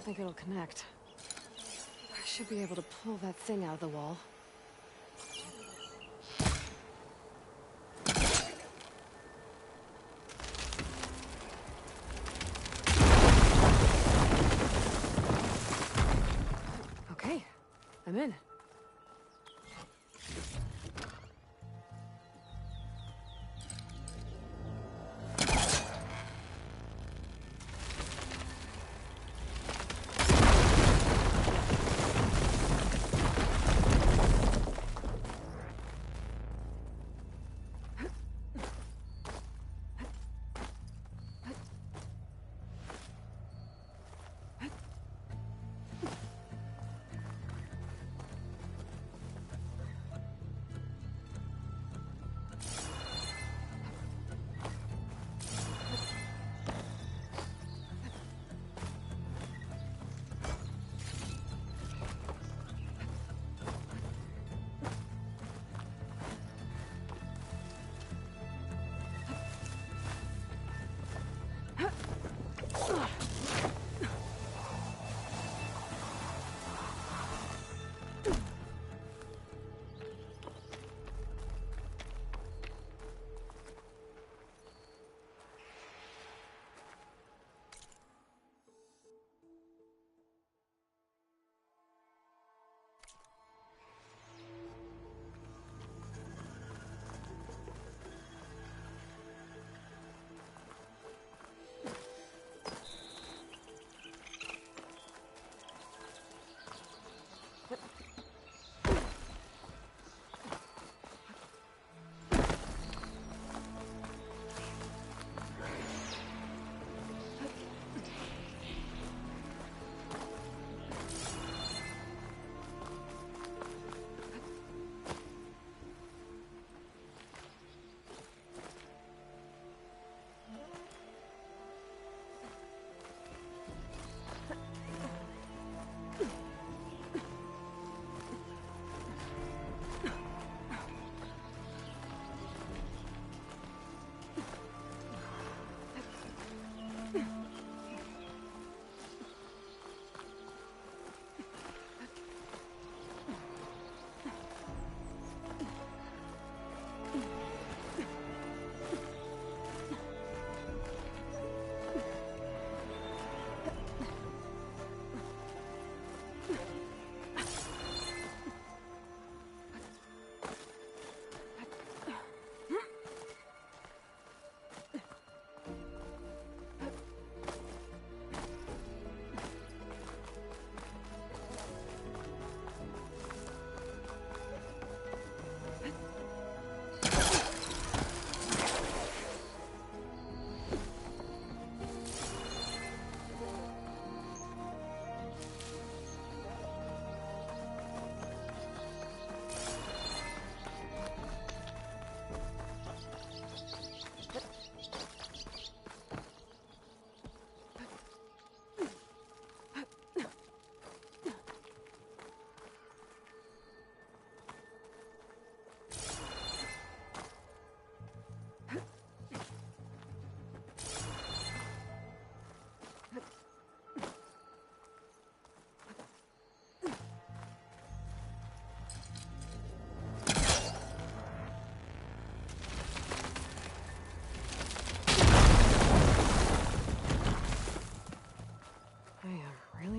think it'll connect. I should be able to pull that thing out of the wall. Okay, I'm in.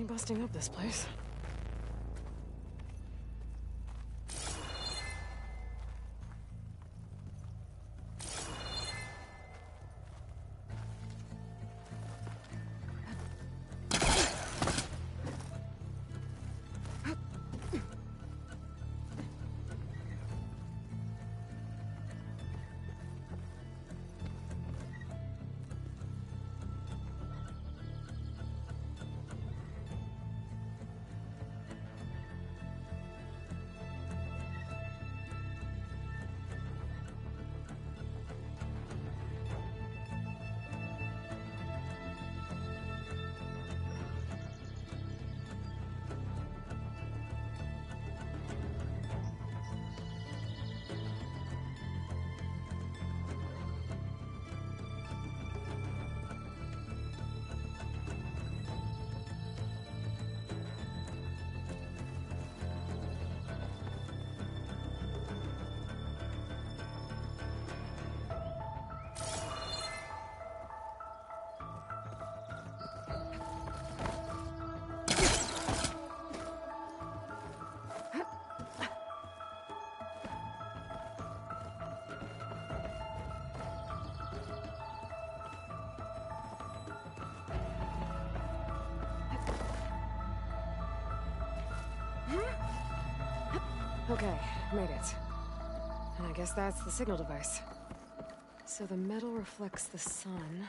Busting up this place. Okay, made it. And I guess that's the signal device. So the metal reflects the sun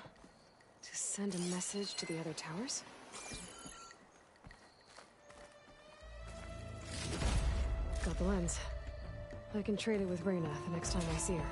to send a message to the other towers? Got the lens. I can trade it with Reyna the next time I see her.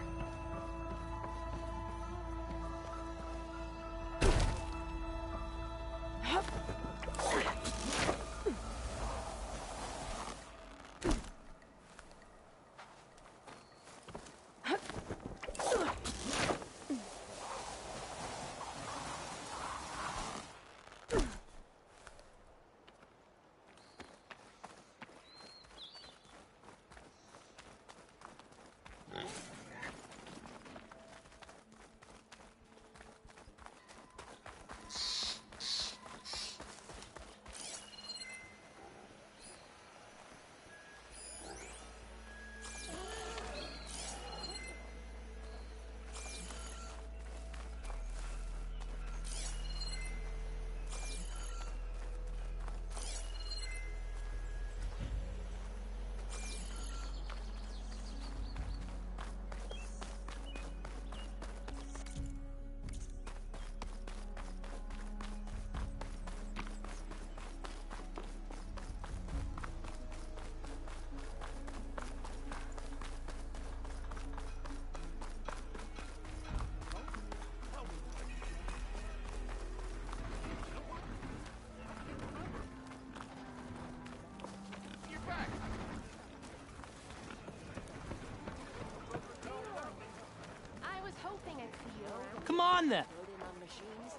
Come on then! Loading on machines?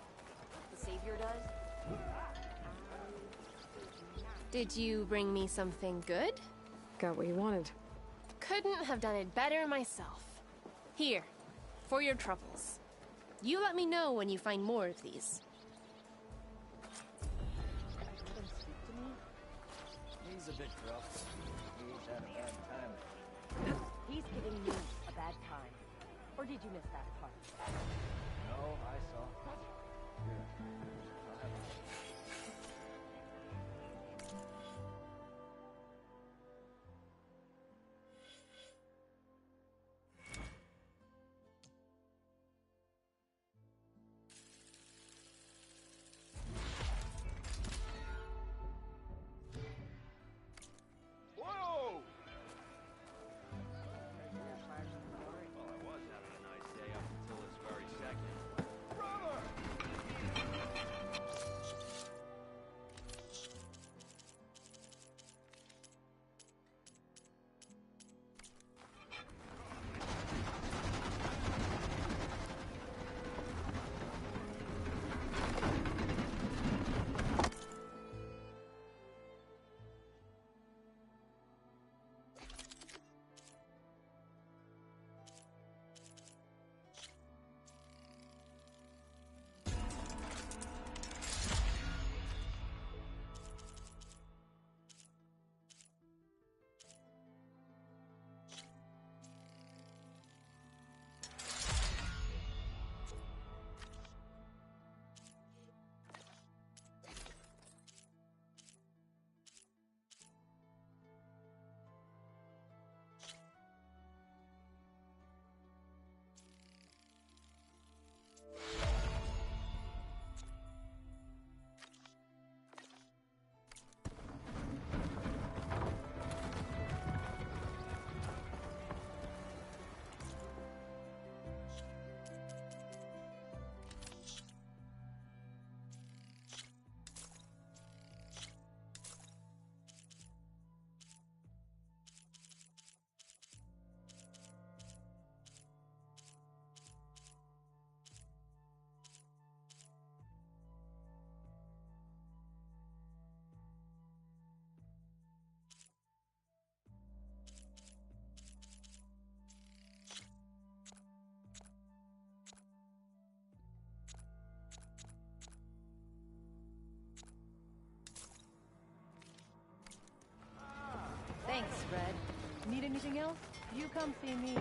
The Savior does? Did you bring me something good? Got what you wanted. Couldn't have done it better myself. Here, for your troubles. You let me know when you find more of these. Let him speak to me? He's a bit rough. He's had a bad time. He's giving me a bad time. Or did you miss that part? No, I saw. Here. I'll have it. Whoa! Well, I was having a nice day up until this very second. Brother! Thanks, Red. Need anything else? You come see me.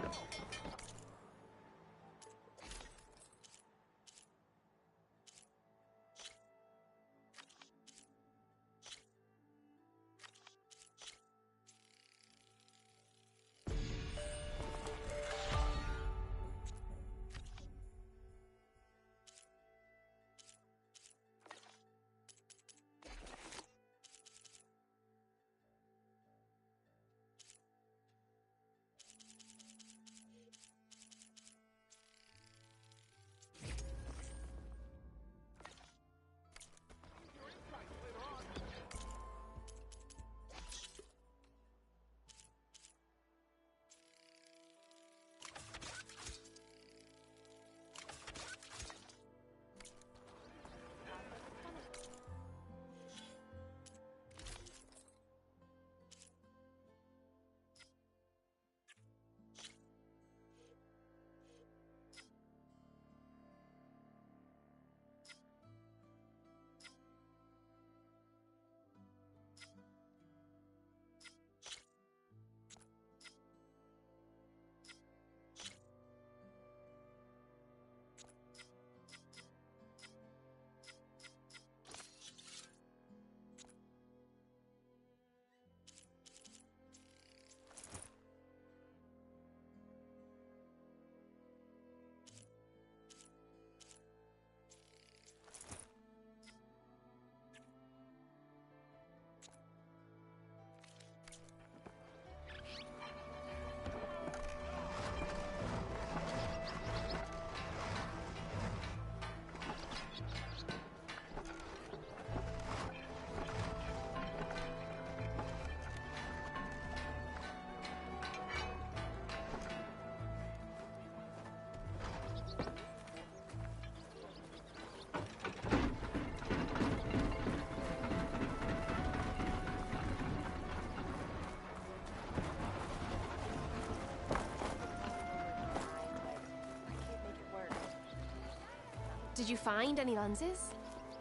Did you find any lenses?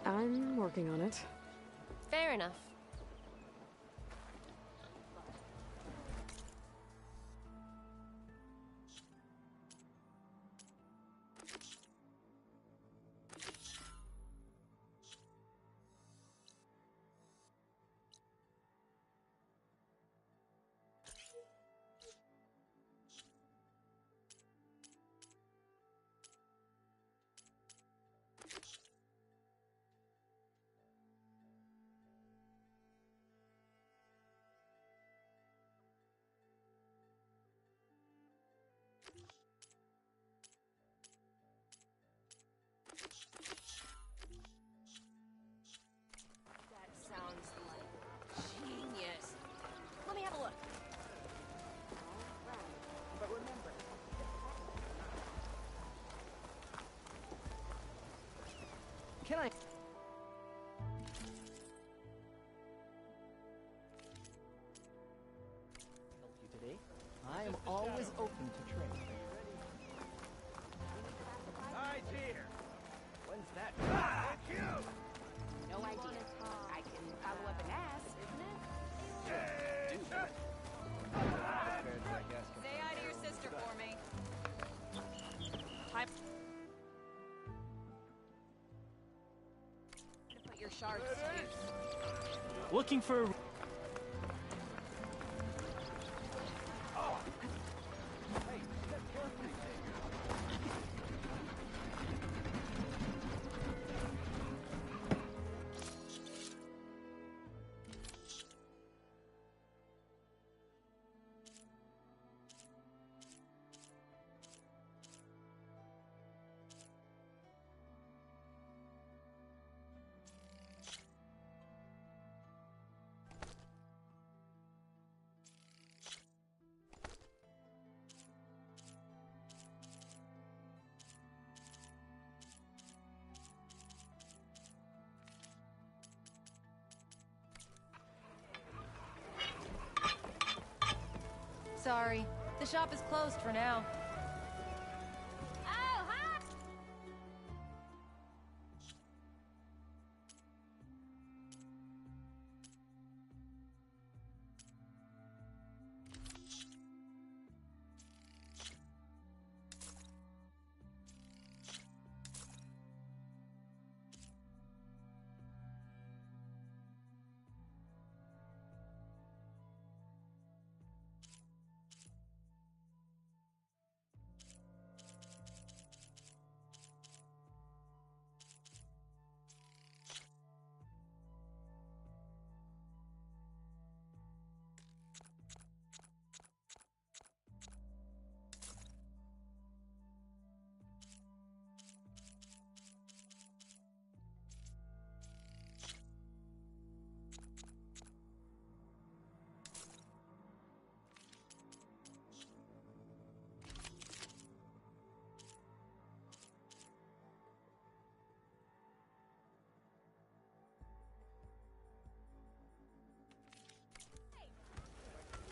I'm working on it. Fair enough. That sounds like genius. Let me have a look. All right. But remember, Can I? Help you today? I am always open to trade. Hi, dear. When's that? It's you! no idea. I can follow up and ask, isn't it? Say hi to your sister for me. Hi. To put your shards to use. Looking for a... Sorry, the shop is closed for now. Oh, hi!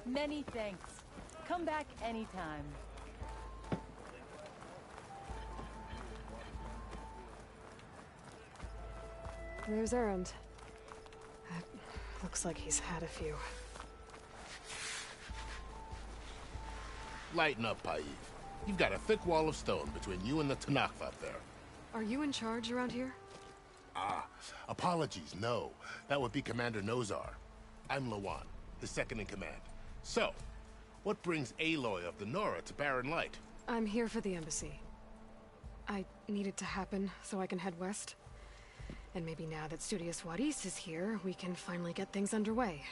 Many thanks. Come back anytime. There's Errand. Looks like he's had a few. Lighten up, Paif. You've got a thick wall of stone between you and the Tanakh up there. Are you in charge around here? Ah, apologies, no. That would be Commander Nozar. I'm Lawan, his second in command. So, what brings Aloy of the Nora to Barren Light? I'm here for the embassy. I need it to happen so I can head west. And maybe now that Studious Wadis is here, we can finally get things underway.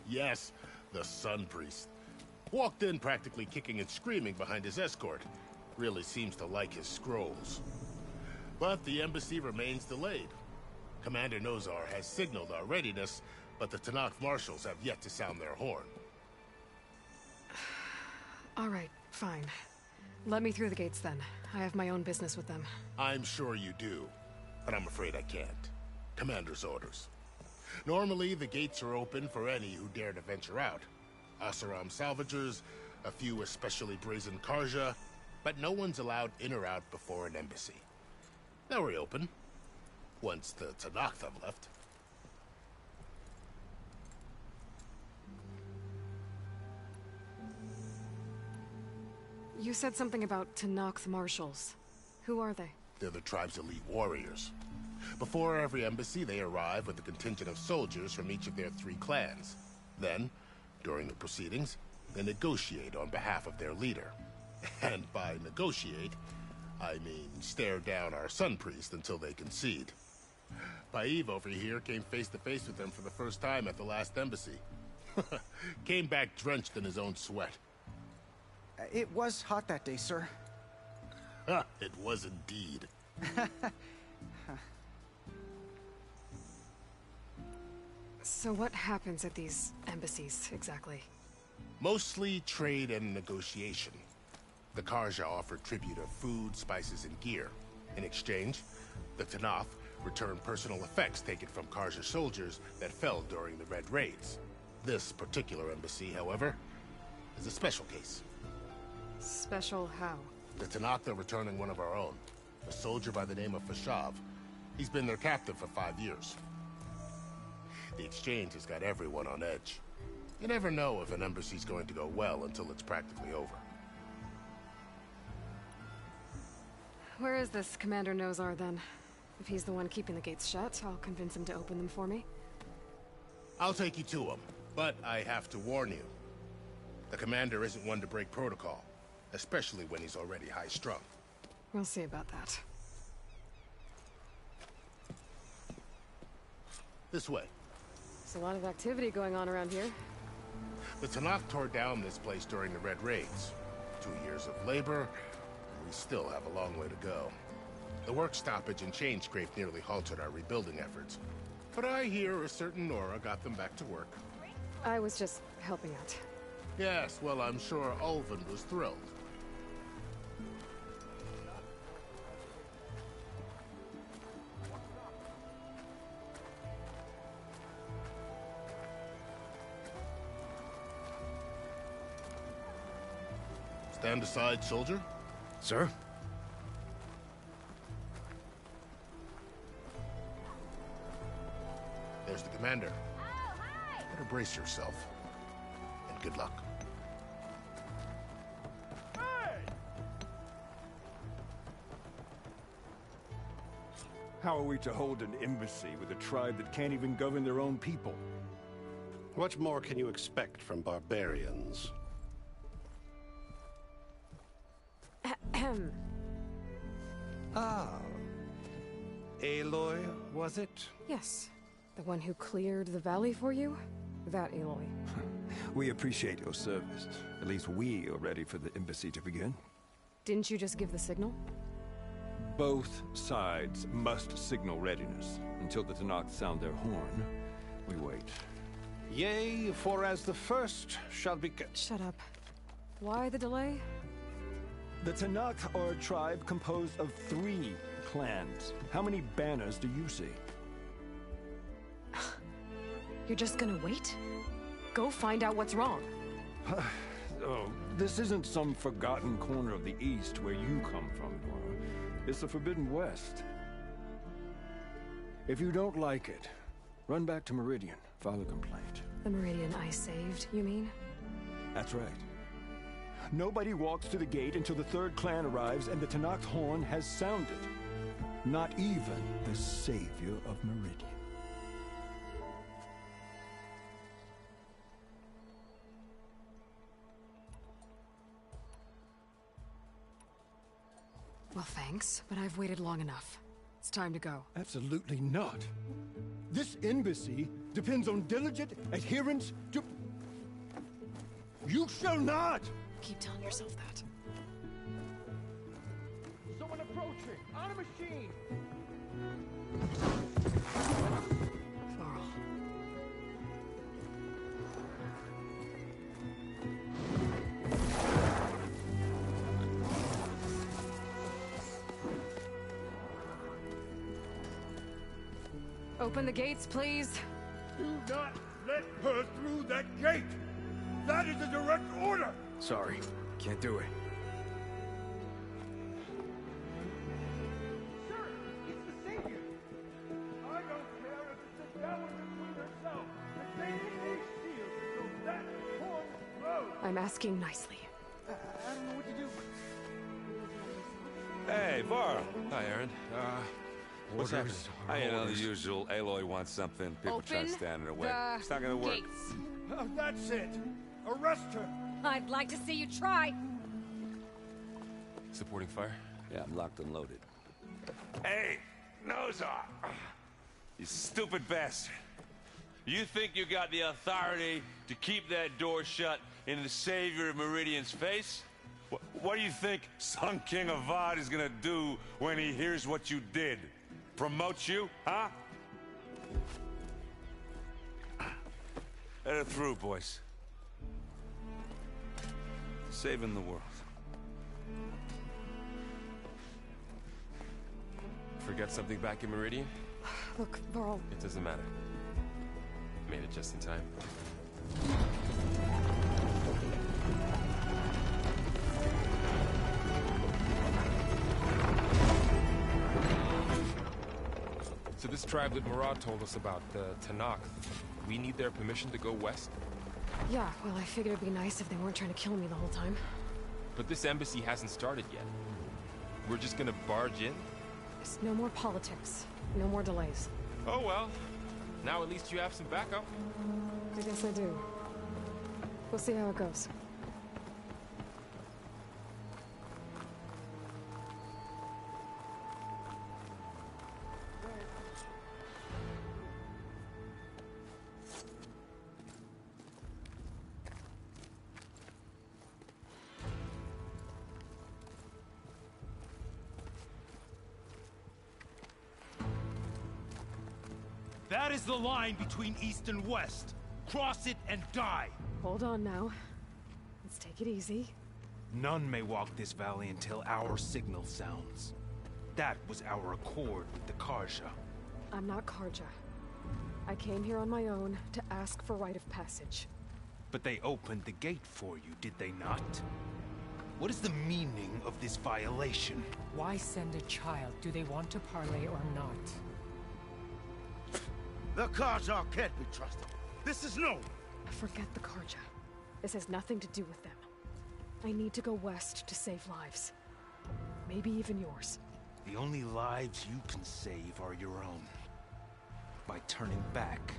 Yes, the Sun Priest. Walked in practically kicking and screaming behind his escort. Really seems to like his scrolls. But the embassy remains delayed. Commander Nozar has signaled our readiness, but the Tanakh marshals have yet to sound their horn. All right, fine. Let me through the gates then. I have my own business with them. I'm sure you do, but I'm afraid I can't. Commander's orders. Normally, the gates are open for any who dare to venture out. Asaram salvagers, a few especially brazen Karja, but no one's allowed in or out before an embassy. They'll reopen. Once the Tanakh have left. You said something about Tanakh marshals. Who are they? They're the tribe's elite warriors. Before every embassy, they arrive with a contingent of soldiers from each of their 3 clans. Then, during the proceedings, they negotiate on behalf of their leader. And by negotiate, I mean stare down our sun priest until they concede. Paeve over here came face to face with them for the first time at the last embassy. Came back drenched in his own sweat. It was hot that day, sir. It was indeed. So what happens at these embassies, exactly? Mostly trade and negotiation. The Karja offer tribute of food, spices, and gear. In exchange, the Tanakh return personal effects taken from Karja soldiers that fell during the Red Raids. This particular embassy, however, is a special case. Special how? The Tanakh are returning one of our own, a soldier by the name of Fashav. He's been their captive for 5 years. The exchange has got everyone on edge. You never know if an embassy's going to go well until it's practically over. Where is this Commander Nozar, then? If he's the one keeping the gates shut, I'll convince him to open them for me. I'll take you to him, but I have to warn you. The commander isn't one to break protocol, especially when he's already high-strung. We'll see about that. This way. There's a lot of activity going on around here. The Tanakh tore down this place during the Red Raids. 2 years of labor, and we still have a long way to go. The work stoppage and chain scrape nearly halted our rebuilding efforts. But I hear a certain Nora got them back to work. I was just helping out. Yes, well, I'm sure Ulvin was thrilled. Stand aside, soldier. Sir? There's the commander. Better brace yourself. And good luck. How are we to hold an embassy with a tribe that can't even govern their own people? What more can you expect from barbarians? Ah. Aloy, was it? Yes. The one who cleared the valley for you? That Aloy. We appreciate your service. At least we are ready for the embassy to begin. Didn't you just give the signal? Both sides must signal readiness. Until the Tanakh sound their horn, we wait. Yea, for as the first shall be... Shut up. Why the delay? The Tanakh are a tribe composed of 3 clans. How many banners do you see? You're just gonna wait? Go find out what's wrong. Oh, this isn't some forgotten corner of the East where you come from, Nora. It's the Forbidden West. If you don't like it, run back to Meridian, file a complaint. The Meridian I saved, you mean? That's right. Nobody walks to the gate until the 3rd clan arrives and the Tanakh horn has sounded. Not even the savior of Meridian. Well, thanks, but I've waited long enough. It's time to go. Absolutely not. This embassy depends on diligent adherence to... You shall not! Keep telling yourself that. Someone approaching! On a machine! Laurel. Open the gates, please. Do not let her through that gate! That is a direct order! Sorry, can't do it. Sir, asking nicely. I don't know what to do. Hey, Varl. Hi, Aaron. What's happening? Orders. You know, the usual. Aloy wants something. People try to Open stand in her way. the It's not gonna work. gates. That's it. Arrest her. I'd like to see you try. Supporting fire? Yeah, I'm locked and loaded. Hey, Nozar! You stupid bastard. You think you got the authority to keep that door shut in the savior of Meridian's face? What do you think Sun King Avad is gonna do when he hears what you did? Promote you, huh? Let her through, boys. Saving the world. Forget something back in Meridian? Look, Varl, It doesn't matter. Made it just in time. So this tribe that Murad told us about, the Tanakh, we need their permission to go west? yeah, well, I figured it'd be nice if they weren't trying to kill me the whole time. But this embassy hasn't started yet. We're just gonna barge in? There's no more politics. No more delays. Oh well. Now at least you have some backup. I guess I do. We'll see how it goes. That is the line between East and West. Cross it and die. Hold on now. Let's take it easy. None may walk this valley until our signal sounds. That was our accord with the Karja. I'm not Karja. I came here on my own to ask for rite of passage. But they opened the gate for you, did they not? What is the meaning of this violation? Why send a child? Do they want to parley or not? The Karja can't be trusted. This is known. Forget the Karja. This has nothing to do with them. I need to go west to save lives. Maybe even yours. The only lives you can save are your own. By turning back.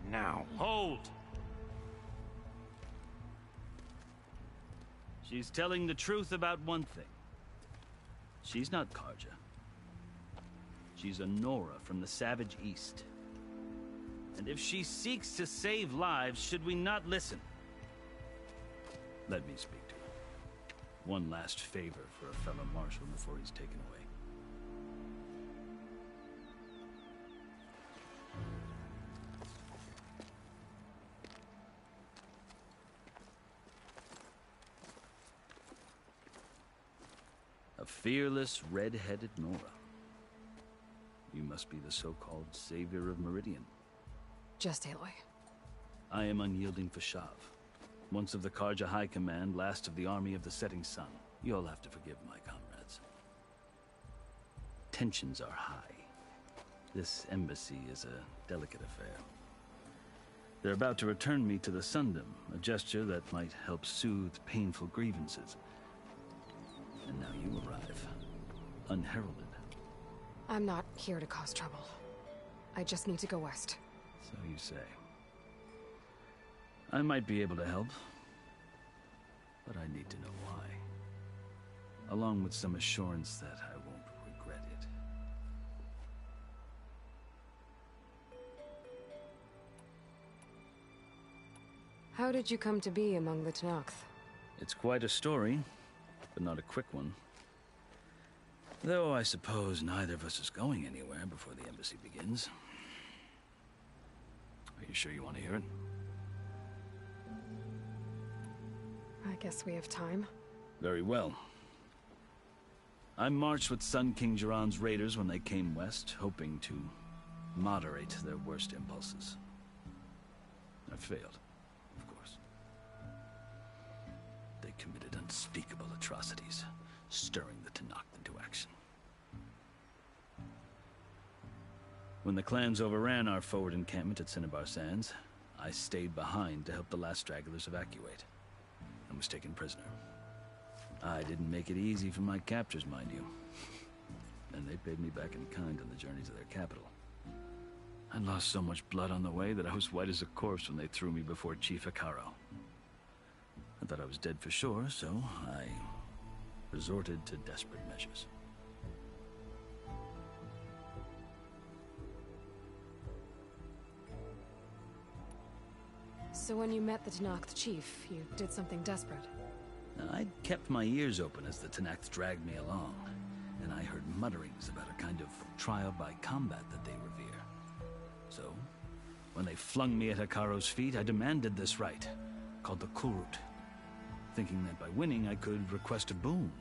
Now. Hold! She's telling the truth about one thing. She's not Karja. She's a Nora from the Savage East. And if she seeks to save lives, should we not listen? Let me speak to her. One last favor for a fellow marshal before he's taken away. A fearless, red-headed Nora. You must be the so-called savior of Meridian. Just Aloy. I am unyielding Fashav. Once of the Karja High Command, last of the army of the setting sun. You'll have to forgive my comrades. Tensions are high. This embassy is a delicate affair. They're about to return me to the Sundom, a gesture that might help soothe painful grievances. And now you arrive, unheralded. I'm not here to cause trouble. I just need to go west. So you say. I might be able to help, but I need to know why. Along with some assurance that I won't regret it. How did you come to be among the Tanakh? It's quite a story, but not a quick one. Though I suppose neither of us is going anywhere before the embassy begins. Are you sure you want to hear it? I guess we have time. Very well. I marched with Sun King Jiran's raiders when they came west, hoping to moderate their worst impulses. I failed, of course. They committed unspeakable atrocities, stirring the Tanakh into action. When the clans overran our forward encampment at Cinnabar Sands, I stayed behind to help the last stragglers evacuate. and was taken prisoner. I didn't make it easy for my captors, mind you. And they paid me back in kind on the journey to their capital. I lost so much blood on the way that I was white as a corpse when they threw me before Chief Hikaro. I thought I was dead for sure, so I resorted to desperate measures. So when you met the Tenakth chief, you did something desperate? I'd kept my ears open as the Tenakth dragged me along, and I heard mutterings about a kind of trial by combat that they revere. So, when they flung me at Hikaro's feet, I demanded this right, called the Kulrut, thinking that by winning I could request a boon,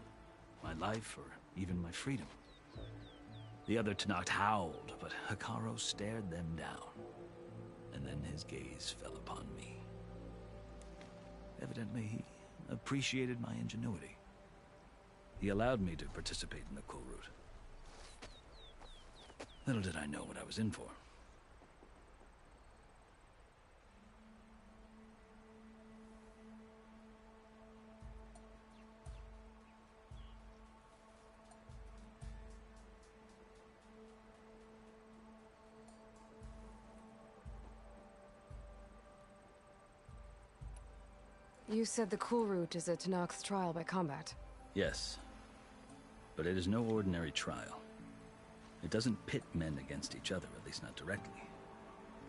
my life or even my freedom. The other Tenakth howled, but Hikaro stared them down, and then his gaze fell upon me. Evidently, he appreciated my ingenuity. He allowed me to participate in the Kulrut. Little did I know what I was in for. You said the Kulrut is a Tenakth's trial by combat. Yes, but it is no ordinary trial. It doesn't pit men against each other, at least not directly.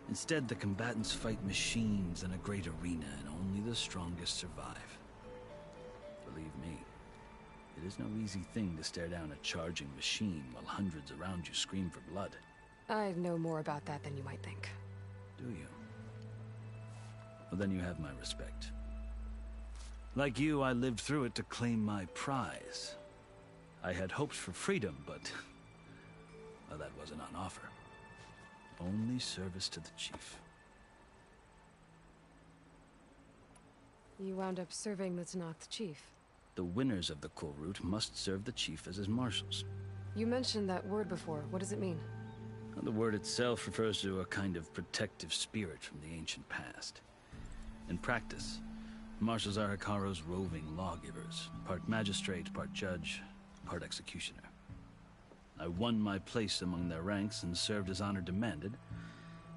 Instead, the combatants fight machines in a great arena, and only the strongest survive. Believe me, it is no easy thing to stare down a charging machine while hundreds around you scream for blood. I know more about that than you might think. Do you? Well, then you have my respect. Like you, I lived through it to claim my prize. I had hopes for freedom, but well, that wasn't on offer. Only service to the chief. You wound up serving the Tenakth chief. The winners of the Kulrut must serve the chief as his marshals. You mentioned that word before. What does it mean? The word itself refers to a kind of protective spirit from the ancient past. In practice, marshals are Hikaro's roving lawgivers, part magistrate, part judge, part executioner. I won my place among their ranks and served as honor demanded,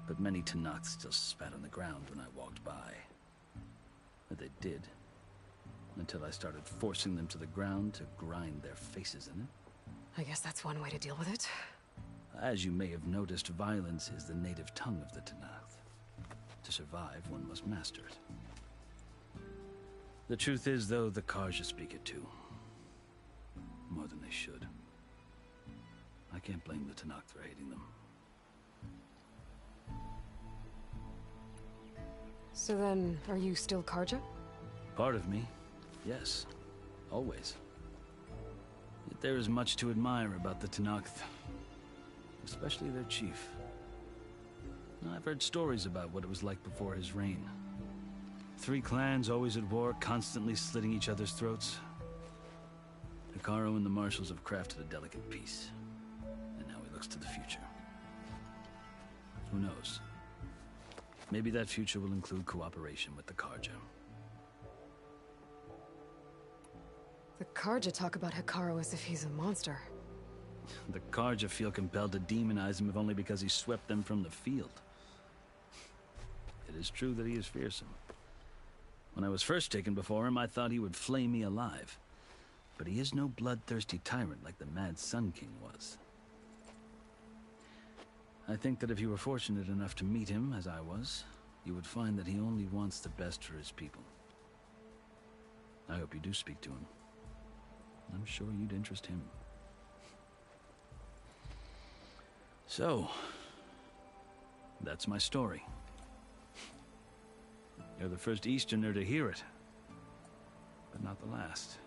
but many Tenakth still spat on the ground when I walked by. But they did, until I started forcing them to the ground to grind their faces in it. I guess that's one way to deal with it. As you may have noticed, violence is the native tongue of the Tenakth. To survive, one must master it. The truth is, though, the Karja speak it too. More than they should. I can't blame the Tenakth for hating them. So then, are you still Karja? Part of me, yes. Always. Yet there is much to admire about the Tenakth. Especially their chief. I've heard stories about what it was like before his reign. 3 clans always at war, constantly slitting each other's throats. Hikaro and the marshals have crafted a delicate peace. And now he looks to the future. Who knows? Maybe that future will include cooperation with the Karja. The Karja talk about Hikaro as if he's a monster. The Karja feel compelled to demonize him if only because he swept them from the field. It is true that he is fearsome. When I was first taken before him, I thought he would flay me alive. But he is no bloodthirsty tyrant like the Mad Sun King was. I think that if you were fortunate enough to meet him, as I was, you would find that he only wants the best for his people. I hope you do speak to him. I'm sure you'd interest him. So, that's my story. You're the first Easterner to hear it, but not the last.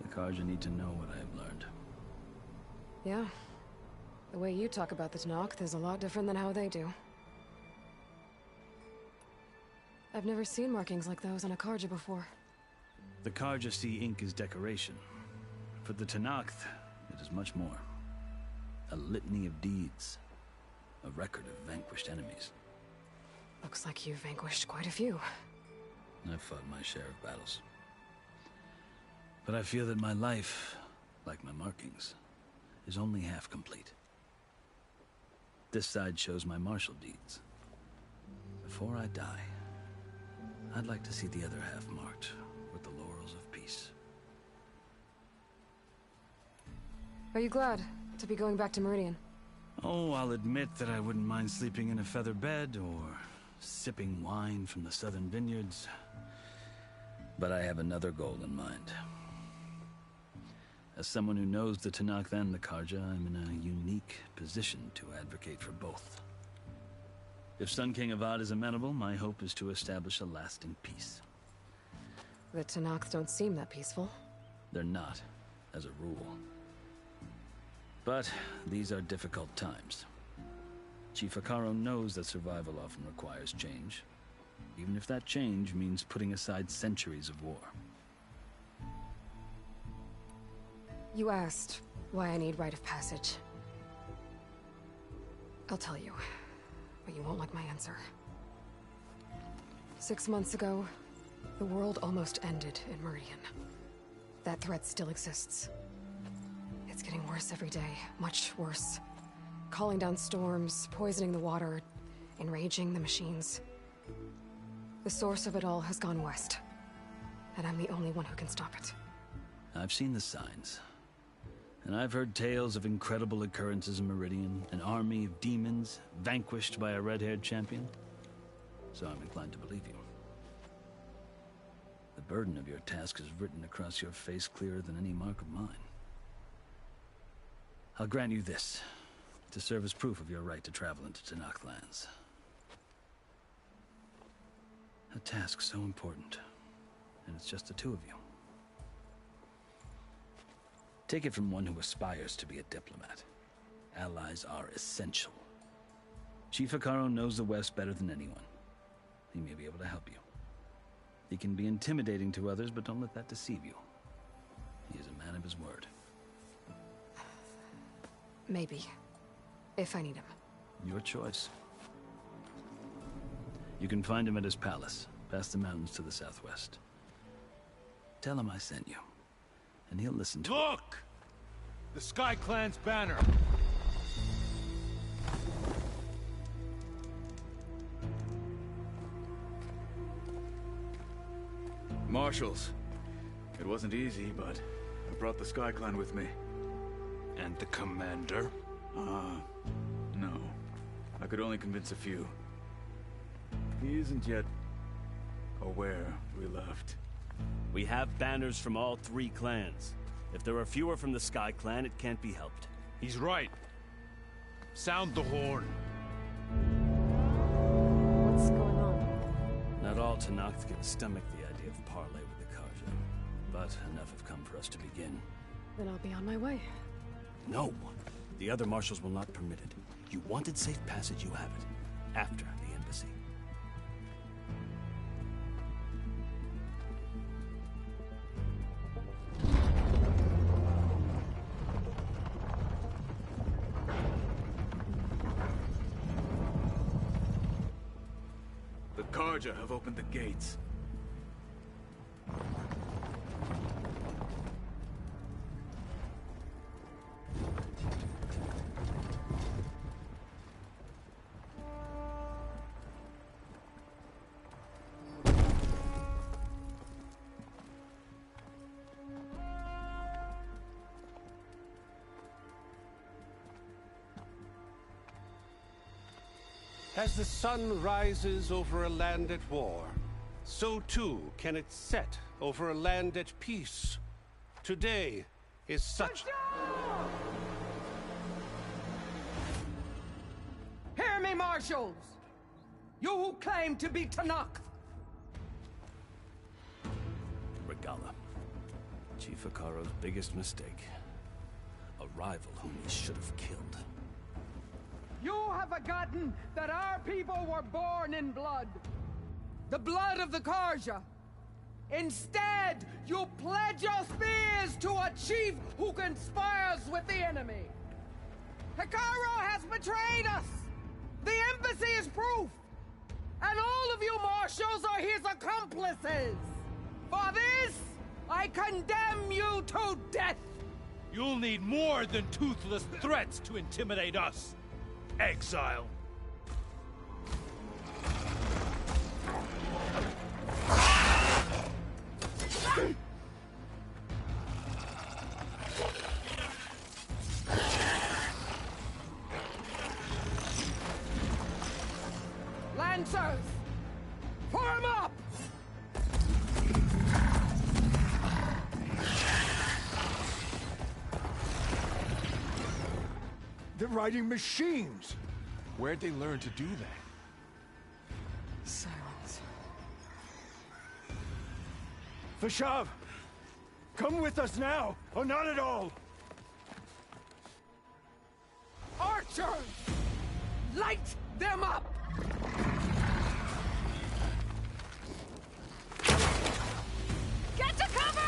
The Karja need to know what I have learned. Yeah. The way you talk about the Tenakth is a lot different than how they do. I've never seen markings like those on a Karja before. The Karja see ink as decoration. For the Tenakth, it is much more. A litany of deeds. A record of vanquished enemies. Looks like you've vanquished quite a few. I've fought my share of battles. But I feel that my life, like my markings, is only half complete. This side shows my martial deeds. Before I die, I'd like to see the other half marked with the laurels of peace. Are you glad to be going back to Meridian? Oh, I'll admit that I wouldn't mind sleeping in a feather bed or sipping wine from the southern vineyards. But I have another goal in mind. As someone who knows the Tenakth and the Karja, I'm in a unique position to advocate for both. If Sun King Avad is amenable, my hope is to establish a lasting peace. The Tenakth don't seem that peaceful. They're not, as a rule. But these are difficult times. Chief Akaro knows that survival often requires change, even if that change means putting aside centuries of war. You asked why I need rite of passage. I'll tell you, but you won't like my answer. 6 months ago, the world almost ended in Meridian. That threat still exists. It's getting worse every day, much worse. Calling down storms, poisoning the water, enraging the machines. The source of it all has gone west, and I'm the only one who can stop it. I've seen the signs. And I've heard tales of incredible occurrences in Meridian, an army of demons vanquished by a red-haired champion. So I'm inclined to believe you. The burden of your task is written across your face clearer than any mark of mine. I'll grant you this, to serve as proof of your right to travel into Tenakth lands. A task so important, and it's just the two of you. Take it from one who aspires to be a diplomat. Allies are essential. Chief Akaro knows the West better than anyone. He may be able to help you. He can be intimidating to others, but don't let that deceive you. He is a man of his word. Maybe. If I need him. Your choice. You can find him at his palace, past the mountains to the southwest. Tell him I sent you, and he'll listen to Look! The Sky Clan's banner! Marshals. It wasn't easy, but I brought the Sky Clan with me. And the commander? No. I could only convince a few. He isn't yet aware we left. We have banners from all 3 clans. If there are fewer from the Sky Clan, it can't be helped. He's right. Sound the horn. What's going on? Not all Tenakth can stomach the idea of parley with the Karja, but enough have come for us to begin. Then I'll be on my way. No. The other marshals will not permit it. You wanted safe passage, you have it. After the embassy. The Karja have opened the gates. As the sun rises over a land at war, so too can it set over a land at peace. Today is such... Hear me, marshals! You who claim to be Tenakth! Regala. Chief Akaro's biggest mistake. A rival whom he should have killed. You have forgotten that our people were born in blood. The blood of the Karja. Instead, you pledge your spears to a chief who conspires with the enemy. Akaro has betrayed us. The embassy is proof. And all of you marshals are his accomplices! For this, I condemn you to death! You'll need more than toothless threats to intimidate us, exile. Lancers! Form up! They're riding machines! Where'd they learn to do that? Silence. Vashav! Come with us now, or not at all! Archers! Light them up! Get to cover!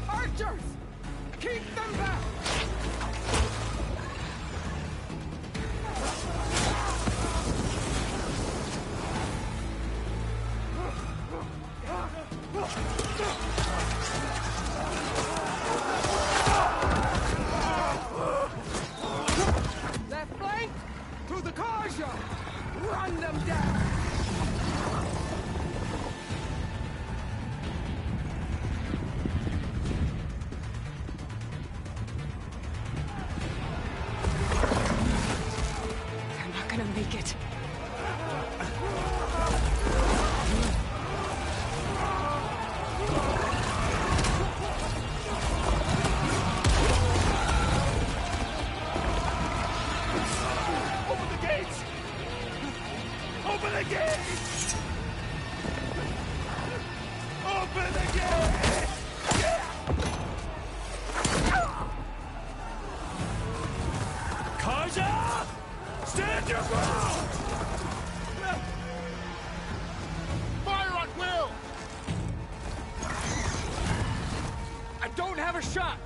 Archers! Keep them back! Left flank! To the Karja! Run them down! They're not gonna make it. Open the gates! Open the gates! Open the gates! Kaja! Stand your ground! Fire on Will! I don't have a shot!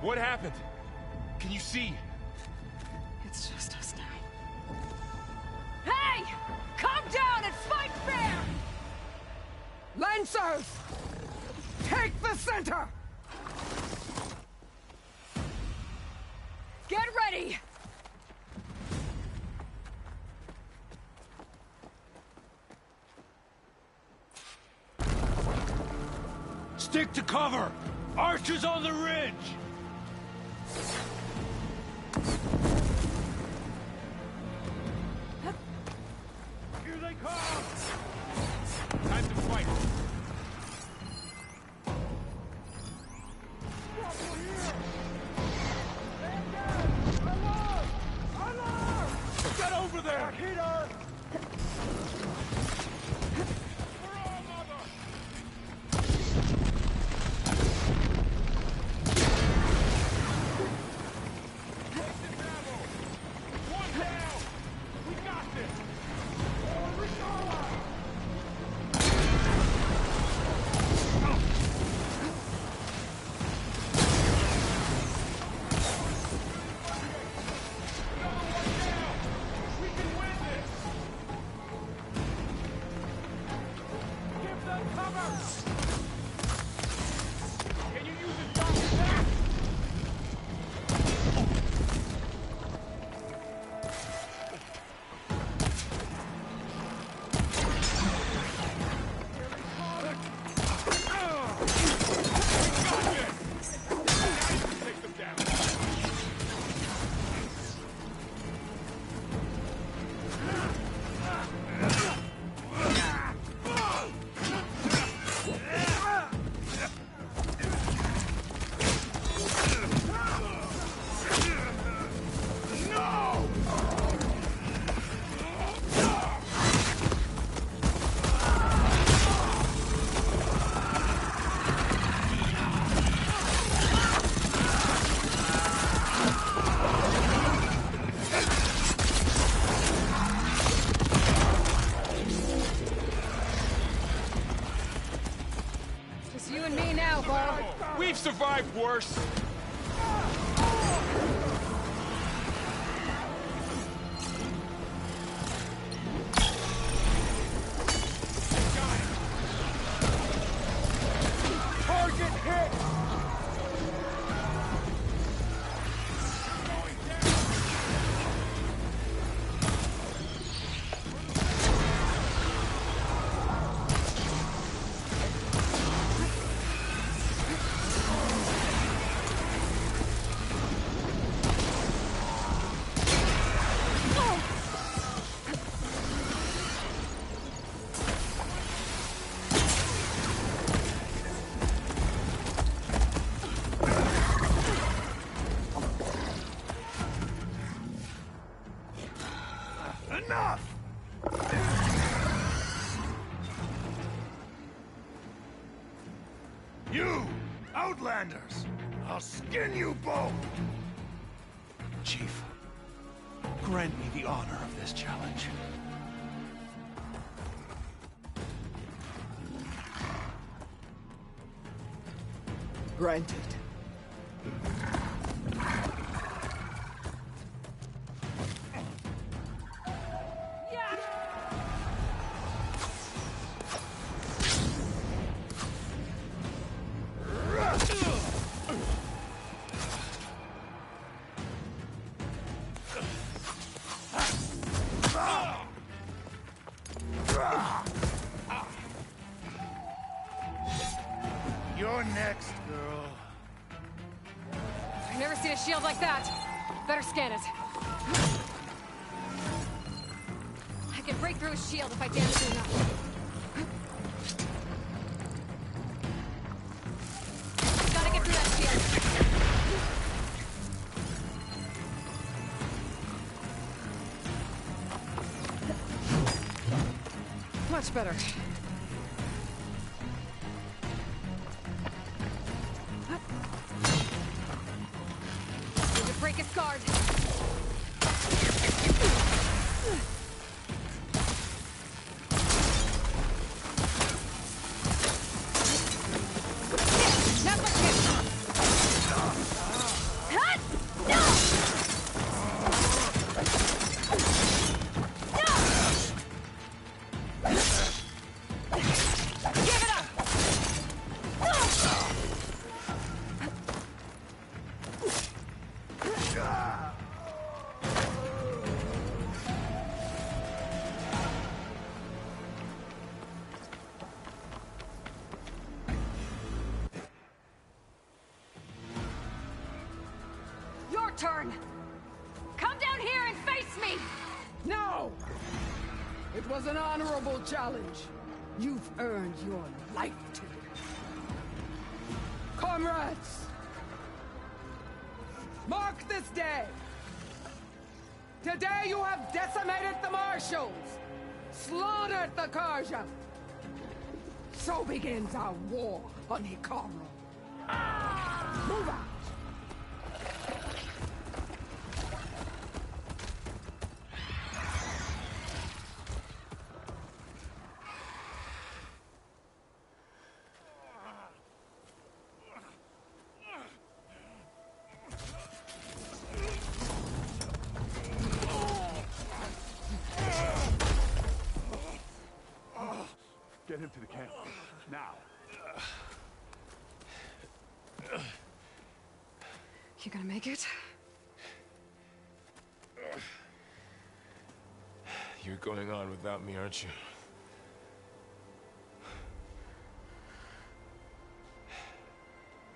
What happened? Can you see? It's just us now. Hey! Calm down and fight fair! Lancers! Take the center! Get ready! Stick to cover! Archers on the ridge! Here they come! Time to fight. Get over there! survived worse. Target hit! Enough! You, Outlanders! I'll skin you both! Chief, grant me the honor of this challenge. Granted. You're next, girl. I've never seen a shield like that. Better scan it. I can break through his shield if I damage it enough. Gotta get through that shield. Much better. Need to break its guard. That's my chance. Hut! No! Give it up! Your turn! Come down here and face me! No! It was an honorable challenge. You've earned your life today. Comrades! Mark this day! Today you have decimated the Marshals! Slaughtered the Karja! So begins our war on Hikaru. Move out! Get him to the camp. Now. You gonna make it? You're going on without me, aren't you?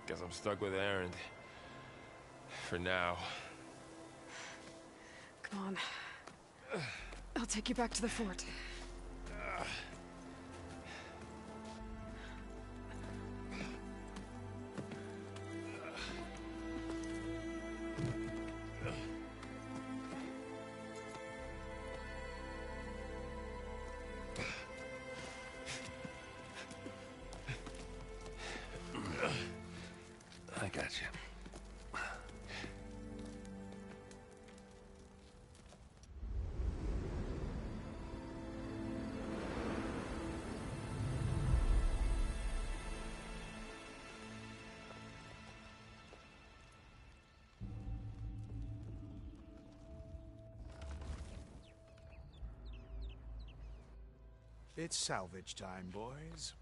Guess I'm stuck with Aaron. For now. Come on. I'll take you back to the fort. I got you. It's salvage time, boys.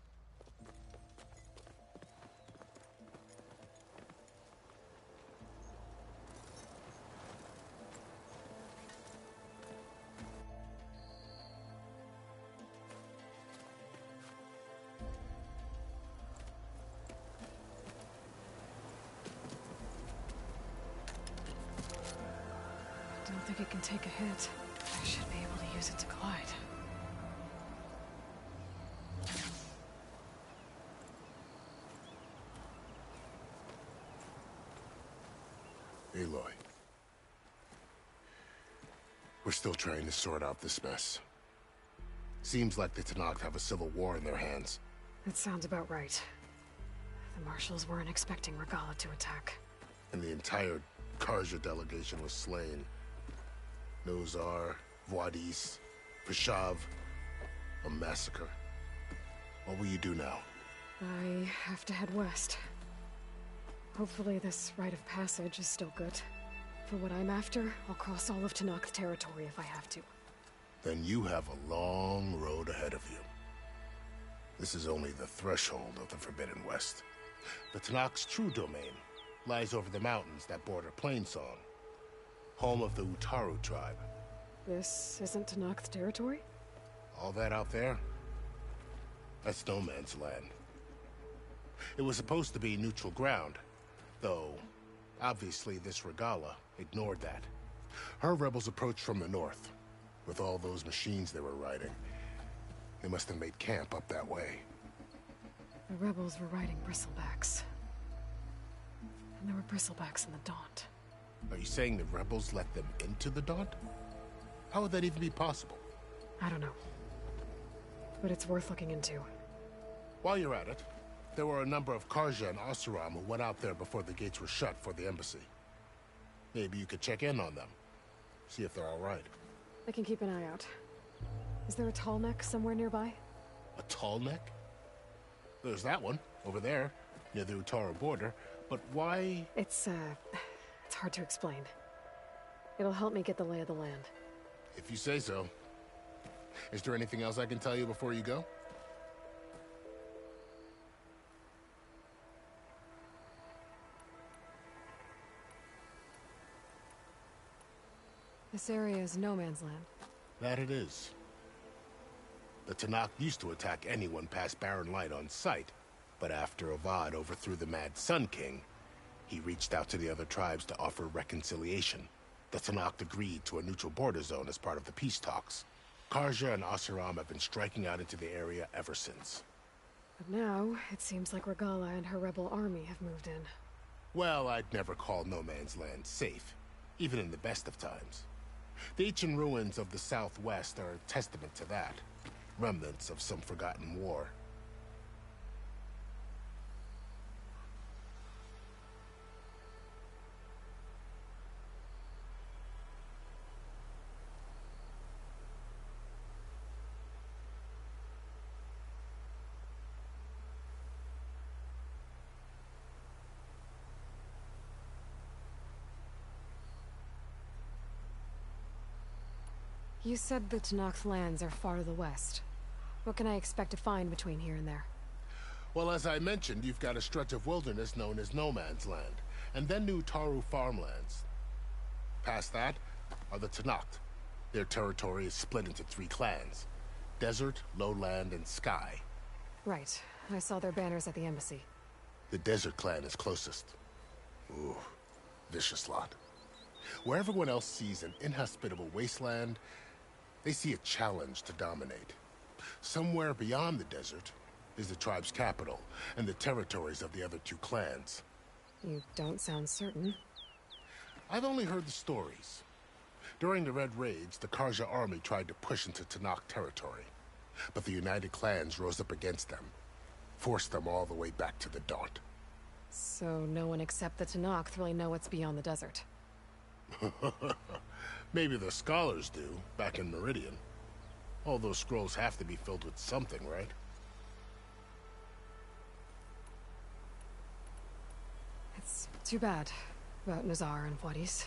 I don't think it can take a hit. I should be able to use it to glide. Aloy. We're still trying to sort out this mess. Seems like the Tenakth have a civil war in their hands. That sounds about right. The Marshals weren't expecting Regala to attack. And the entire Karja delegation was slain. Nozar, Voidis, Vashav, a massacre. What will you do now? I have to head west. Hopefully this rite of passage is still good. For what I'm after, I'll cross all of Tenakth territory if I have to. Then you have a long road ahead of you. This is only the threshold of the Forbidden West. The Tenakth's true domain lies over the mountains that border Plainsong, home of the Utaru tribe. This isn't Tenakth territory? All that out there? That's no man's land. It was supposed to be neutral ground, though obviously this Regala ignored that. Her rebels approached from the north, with all those machines they were riding. They must have made camp up that way. The rebels were riding bristlebacks. And there were bristlebacks in the Daunt. Are you saying the rebels let them into the Daunt? How would that even be possible? I don't know. But it's worth looking into. While you're at it, there were a number of Karja and Oseram who went out there before the gates were shut for the embassy. Maybe you could check in on them. See if they're all right. I can keep an eye out. Is there a tall neck somewhere nearby? A tall neck? There's that one, over there, near the Utaru border. But why? It's hard to explain. It'll help me get the lay of the land. If you say so. Is there anything else I can tell you before you go? This area is no man's land. That it is. The Tenakth used to attack anyone past Barren Light on sight, but after Avad overthrew the Mad Sun King, he reached out to the other tribes to offer reconciliation. The Tenakth agreed to a neutral border zone as part of the peace talks. Karja and Oseram have been striking out into the area ever since. But now, it seems like Regala and her rebel army have moved in. Well, I'd never call no man's land safe, even in the best of times. The ancient ruins of the Southwest are a testament to that. Remnants of some forgotten war. You said the Tenakth lands are far to the west. What can I expect to find between here and there? Well, as I mentioned, you've got a stretch of wilderness known as No Man's Land, and then the Utaru farmlands. Past that are the Tenakth. Their territory is split into 3 clans: Desert, Lowland, and Sky. Right. I saw their banners at the embassy. The Desert clan is closest. Ooh, vicious lot. Where everyone else sees an inhospitable wasteland, they see a challenge to dominate. Somewhere beyond the desert is the tribe's capital and the territories of the other 2 clans. You don't sound certain. I've only heard the stories. During the Red Raids, the Karja army tried to push into Tenakth territory, but the United Clans rose up against them, forced them all the way back to the Daunt. So no one except the Tenakth really know what's beyond the desert. Maybe the scholars do, back in Meridian. All those scrolls have to be filled with something, right? It's too bad about Nozar and Voidis.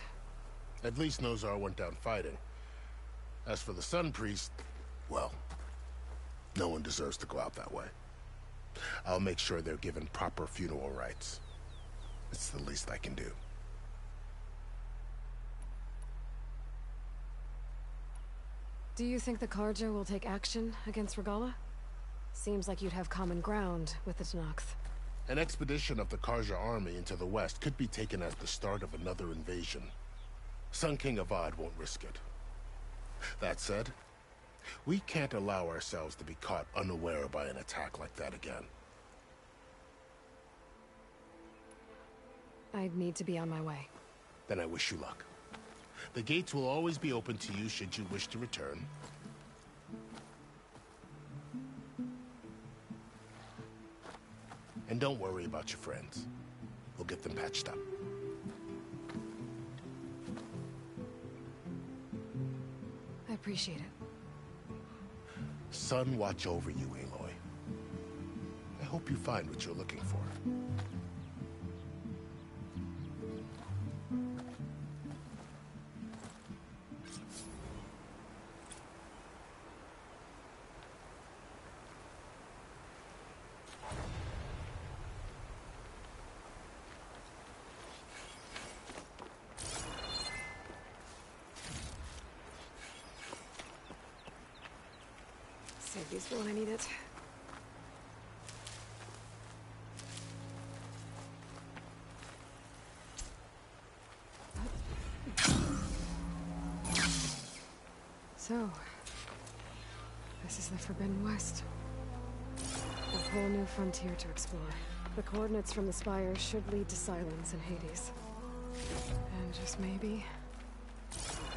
At least Nozar went down fighting. As for the Sun Priest, well, No one deserves to go out that way. I'll make sure they're given proper funeral rites. It's the least I can do. Do you think the Karja will take action against Regala? Seems like you'd have common ground with the Tenakth. An expedition of the Karja army into the west could be taken as the start of another invasion. Sun King Avad won't risk it. That said, we can't allow ourselves to be caught unaware by an attack like that again. I'd need to be on my way. Then I wish you luck. The gates will always be open to you should you wish to return. And don't worry about your friends. We'll get them patched up. I appreciate it. Sun watch over you, Aloy. I hope you find what you're looking for. Save these for when I need it. So, this is the Forbidden West. A whole new frontier to explore. The coordinates from the spire should lead to Silence and Hades. And just maybe,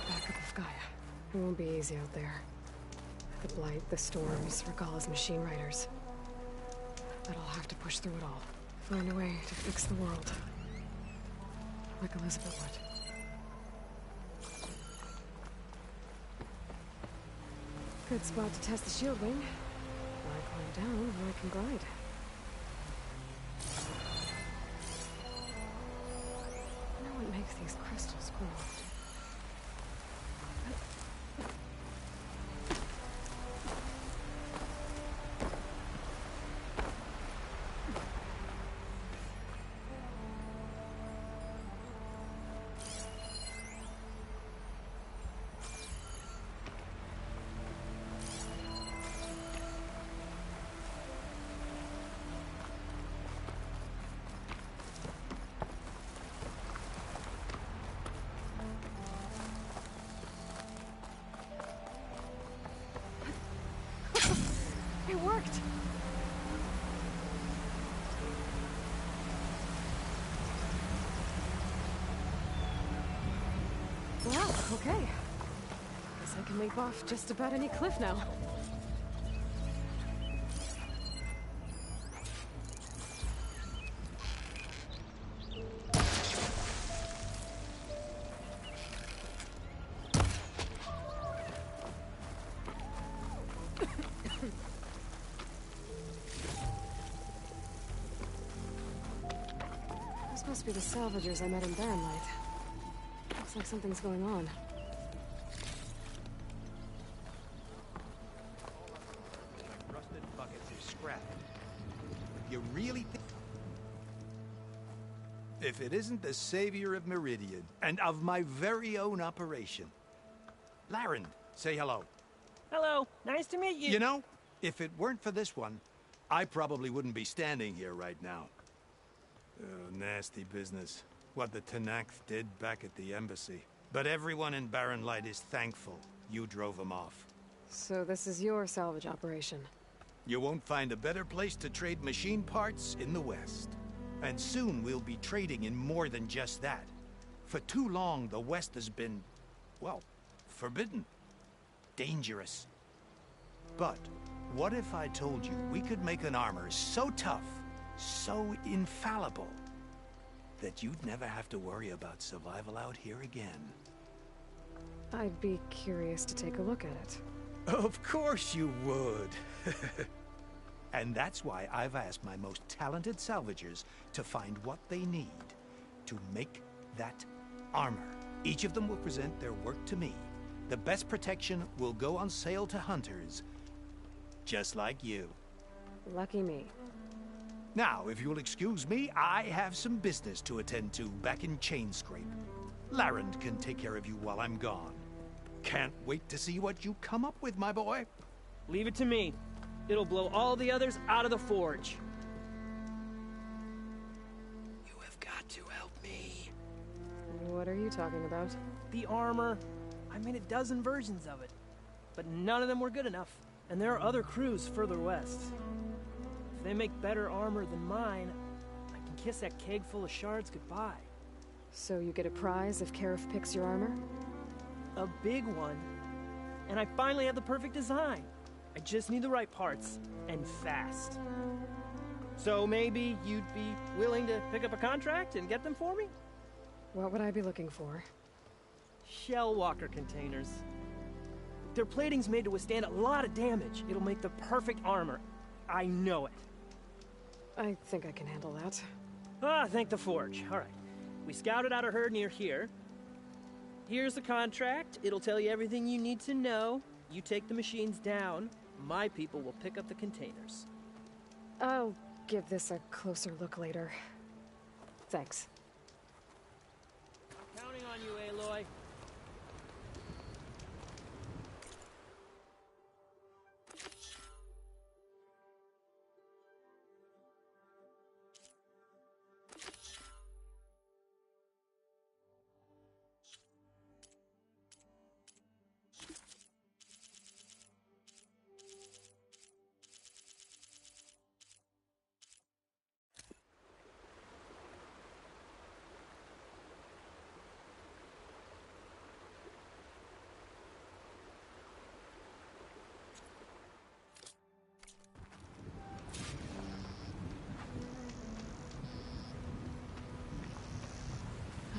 backup of Gaia. It won't be easy out there. The Blight, the Storms, Regala's machine riders. But I'll have to push through it all. Find a way to fix the world. Like Elizabeth would. Good spot to test the shield wing. Why climb down when I can glide? I know what makes these crystals grow. It worked! Wow, okay. Guess I can leap off just about any cliff now. Those must be the salvagers I met in Barrenlight. Looks like something's going on. Rusted buckets of scrap. You really think... If it isn't the savior of Meridian, and of my very own operation. Laren, say hello. Hello, nice to meet you. You know, if it weren't for this one, I probably wouldn't be standing here right now. Nasty business. What the Tenakth did back at the embassy. But everyone in Barrenlight is thankful you drove them off. So this is your salvage operation? You won't find a better place to trade machine parts in the West. And soon we'll be trading in more than just that. For too long, the West has been, well, forbidden. Dangerous. But what if I told you we could make an armor so tough, so infallible, that you'd never have to worry about survival out here again? I'd be curious to take a look at it. Of course you would. And that's why I've asked my most talented salvagers to find what they need to make that armor. Each of them will present their work to me. The best protection will go on sale to hunters. just like you. Lucky me. Now, if you'll excuse me, I have some business to attend to back in Chainscrape. Larend can take care of you while I'm gone. Can't wait to see what you come up with, my boy. Leave it to me. It'll blow all the others out of the forge. You have got to help me. What are you talking about? The armor. I made a dozen versions of it, but none of them were good enough. And there are other crews further west. If they make better armor than mine, I can kiss that keg full of shards goodbye. So you get a prize if Karif picks your armor? A big one. And I finally have the perfect design. I just need the right parts, and fast. So maybe you'd be willing to pick up a contract and get them for me? What would I be looking for? Shell walker containers. Their plating's made to withstand a lot of damage. It'll make the perfect armor. I know it. I think I can handle that. Ah, thank the forge. All right. We scouted out a herd near here. Here's the contract. It'll tell you everything you need to know. You take the machines down. My people will pick up the containers. I'll give this a closer look later. Thanks. Counting on you, Aloy.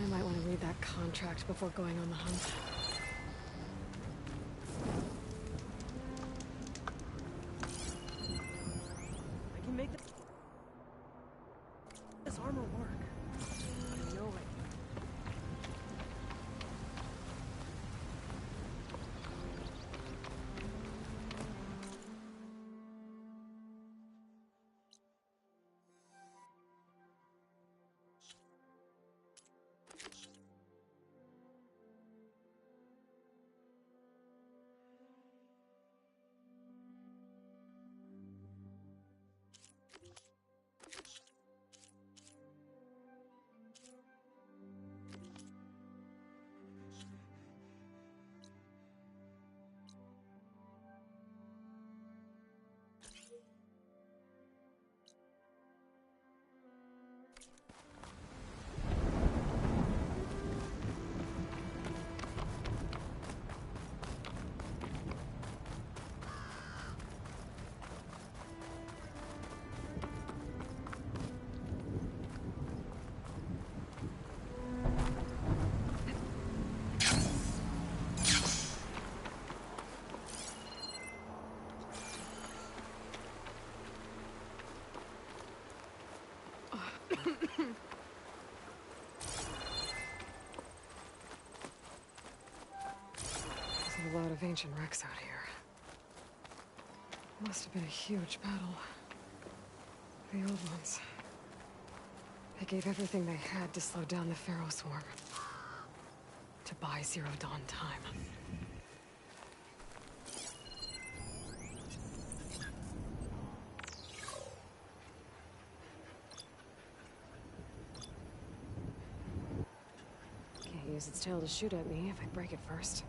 I might want to read that contract before going on the hunt. I can make this armor work. I know it. There's a lot of ancient wrecks out here. Must have been a huge battle. The old ones. They gave everything they had to slow down the Pharaoh swarm. To buy Zero Dawn time. Can't use its tail to shoot at me if I break it first.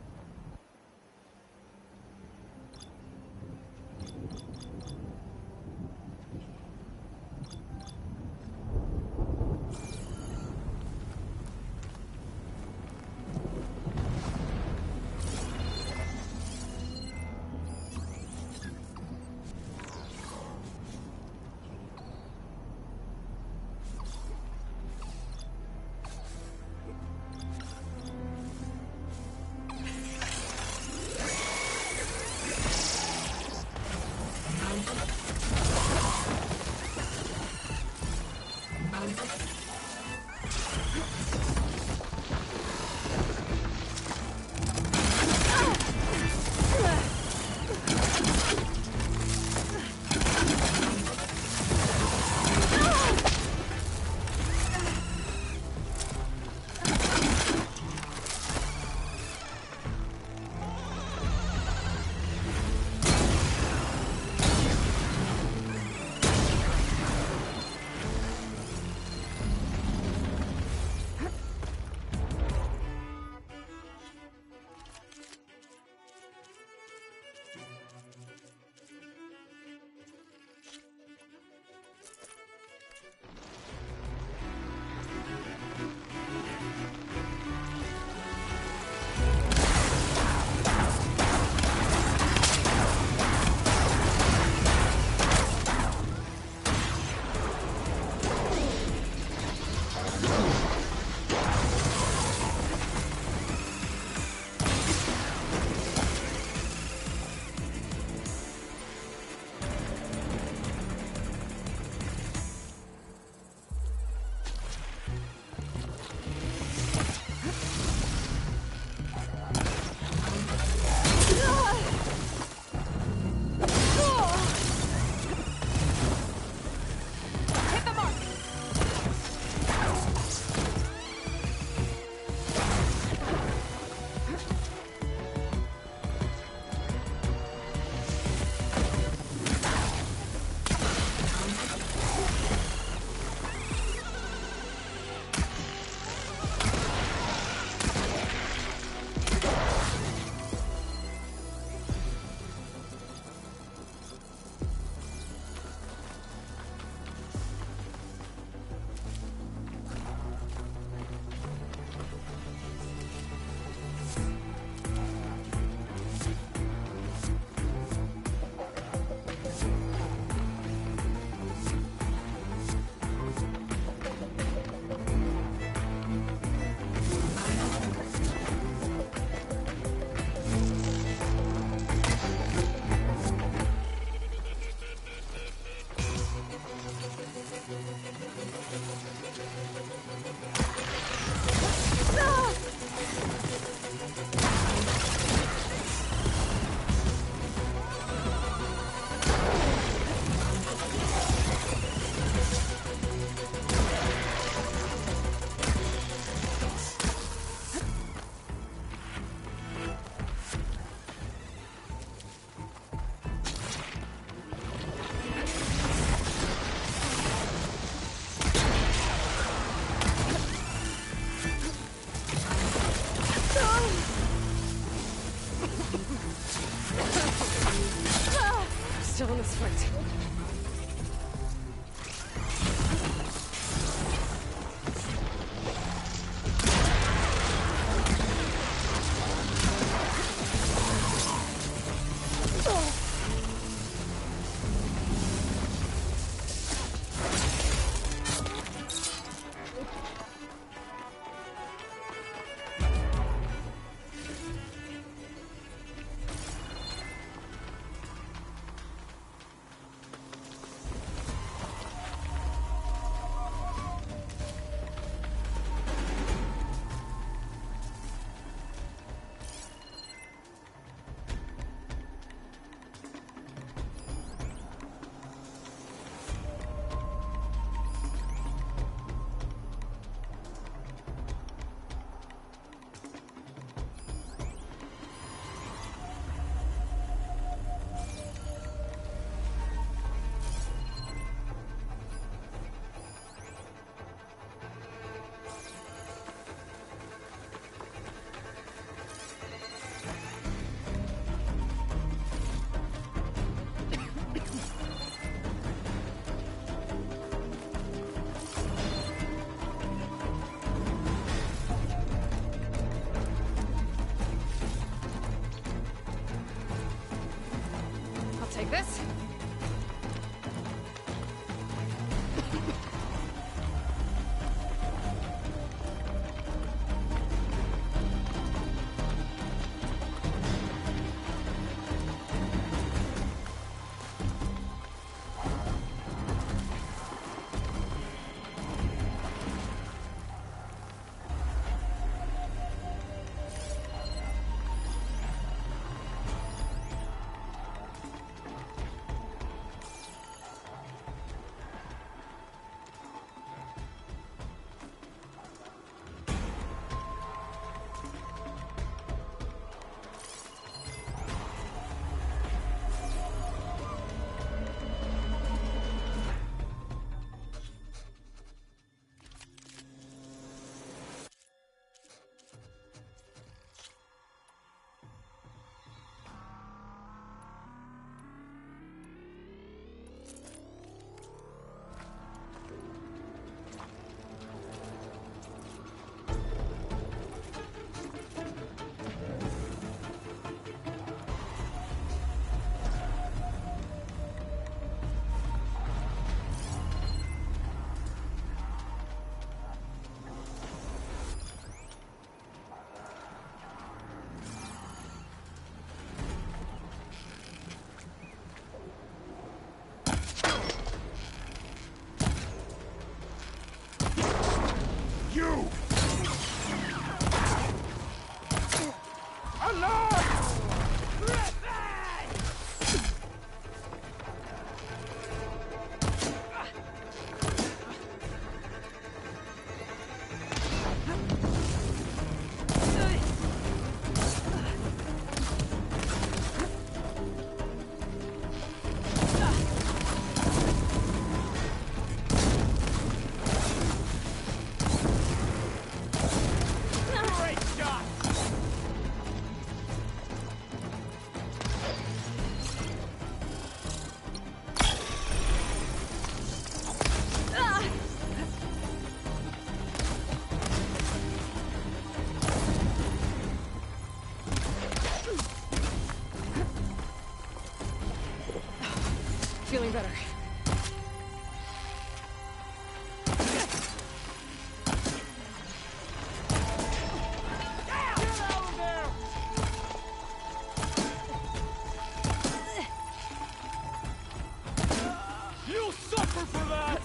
still in this fight. Take this. Feeling better. You'll suffer for that!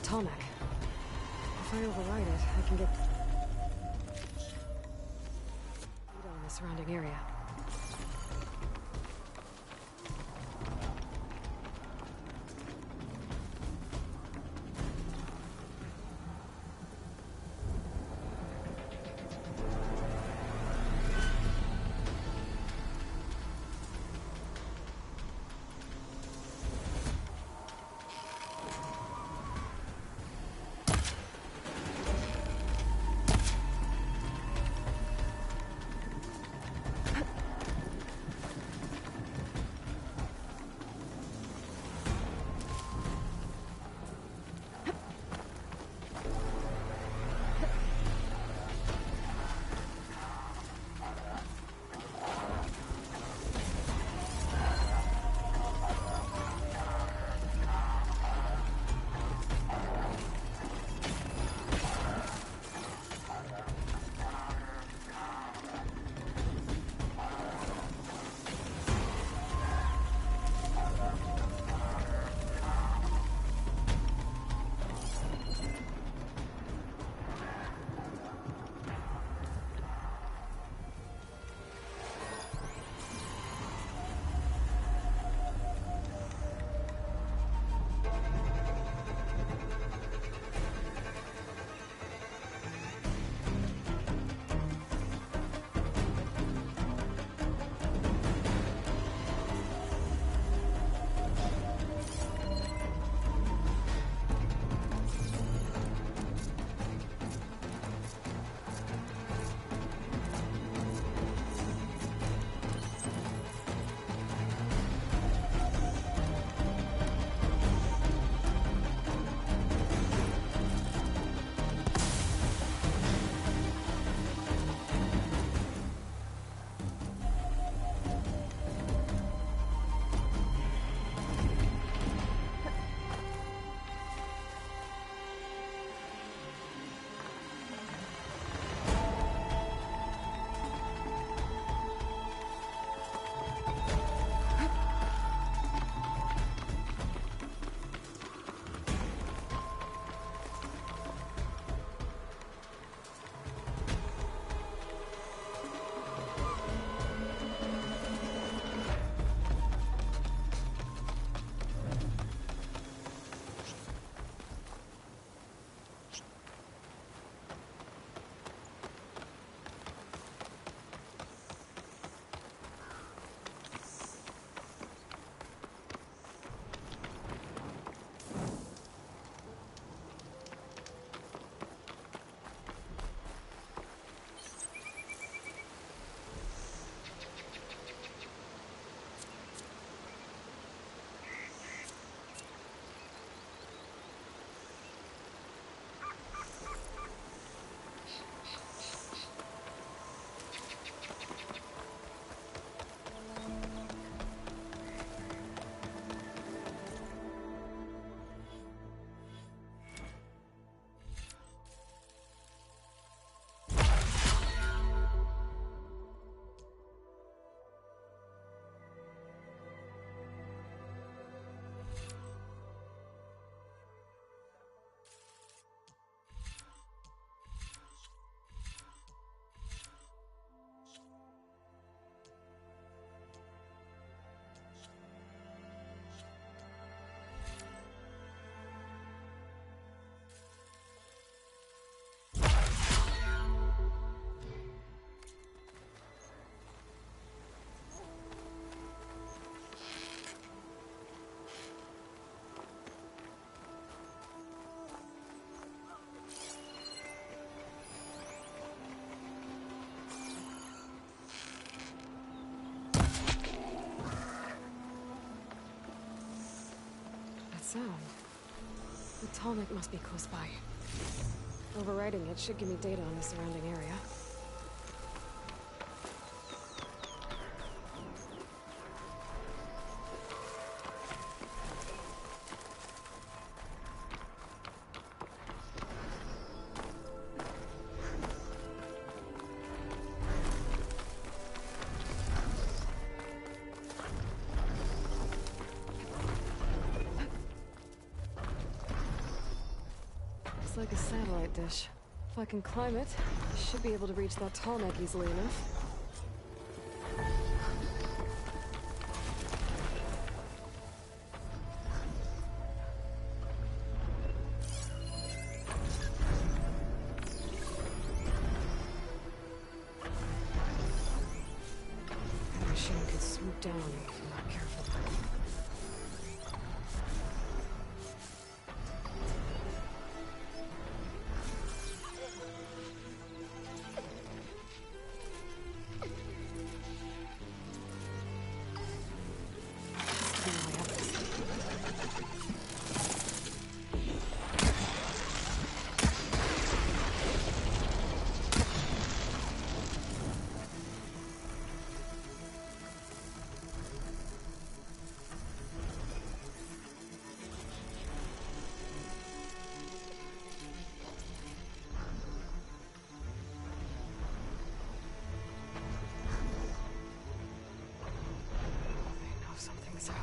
Tallneck. If I override it, I can get data on the surrounding area. Sound. The Tallneck must be close by. Overriding it should give me data on the surrounding area. Looks like a satellite dish. If I can climb it, I should be able to reach that tall neck easily enough. The machine could swoop down if I'm not careful. Something's up.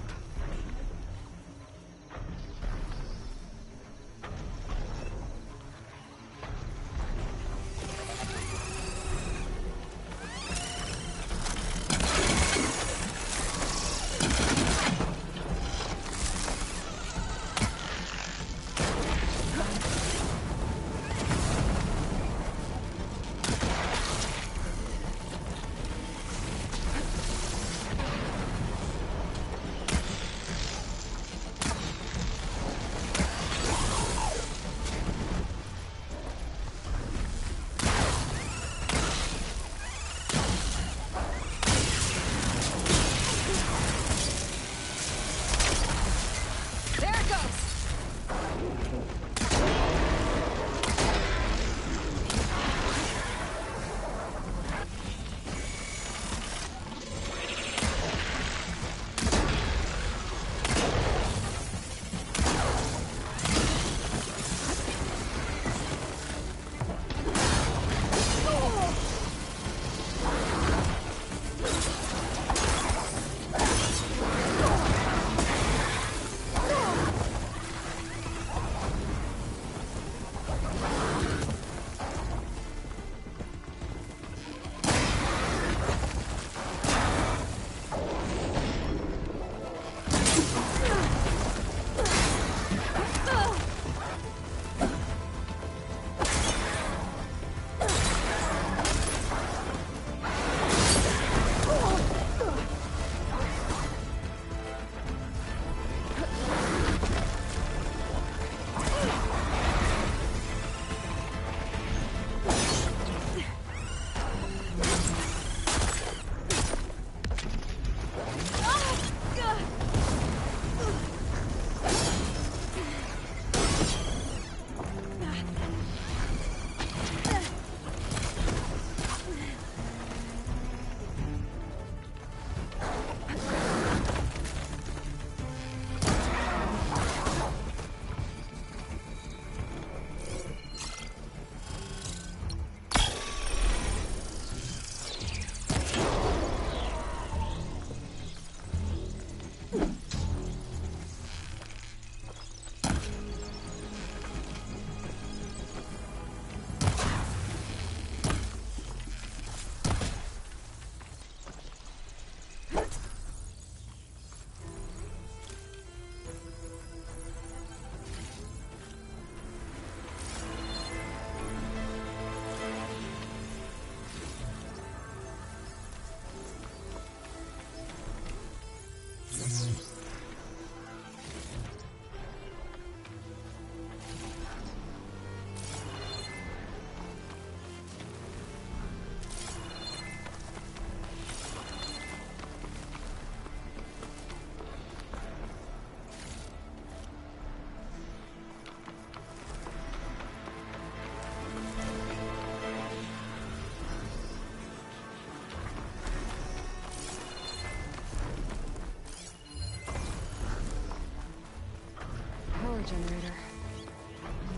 Generator.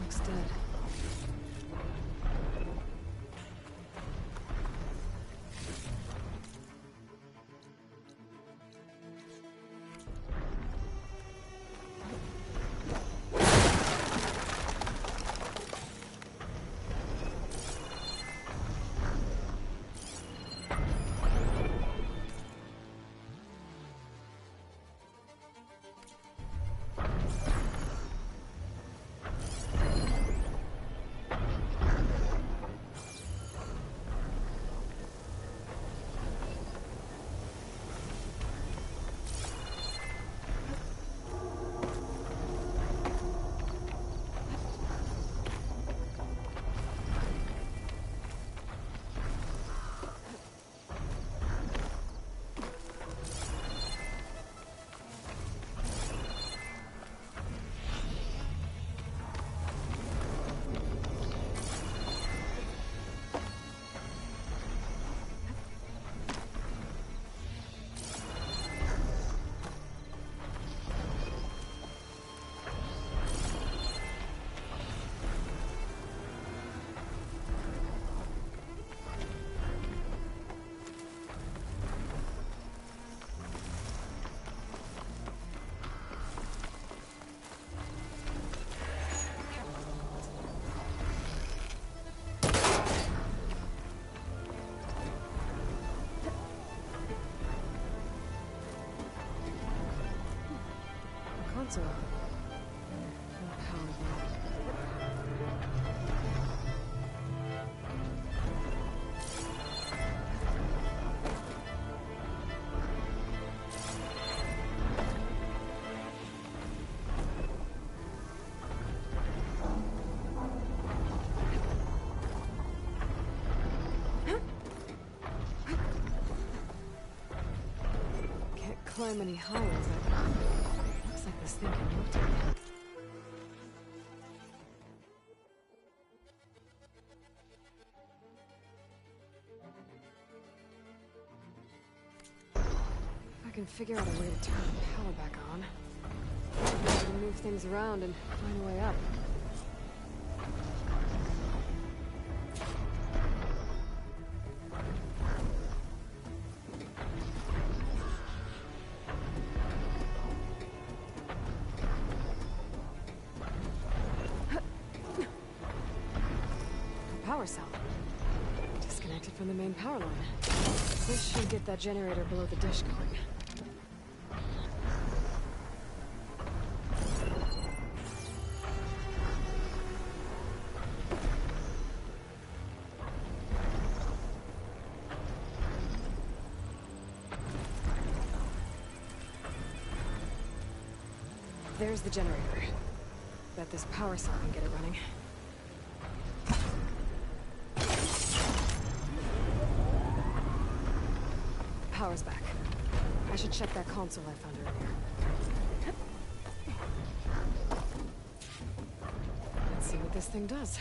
Looks dead. So, no power though. Climb any higher, but looks like this thing can rotate. If I can figure out a way to turn the power back on, I can move things around and find a way up. Power cell. Disconnected from the main power line. This should get that generator below the dish going. There's the generator. Bet this power cell can get it running. Power's back. I should check that console I found earlier. Let's see what this thing does.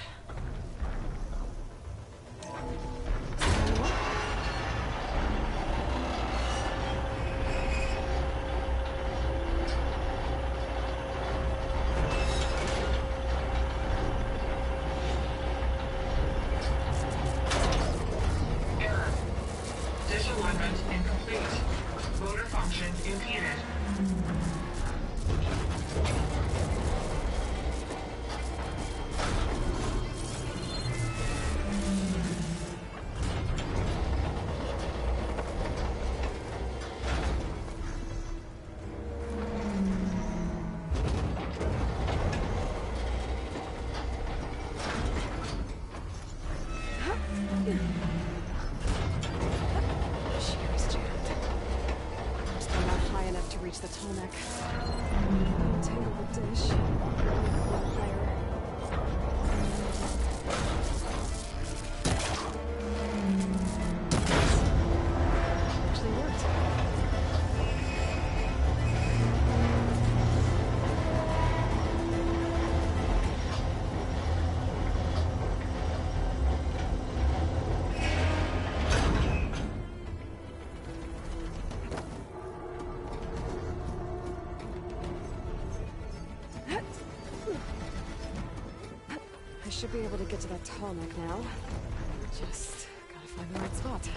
Reach the tallneck. Untangle the dish. Higher. Actually worked. I should be able to get to that tallneck now. Just gotta find the right spot.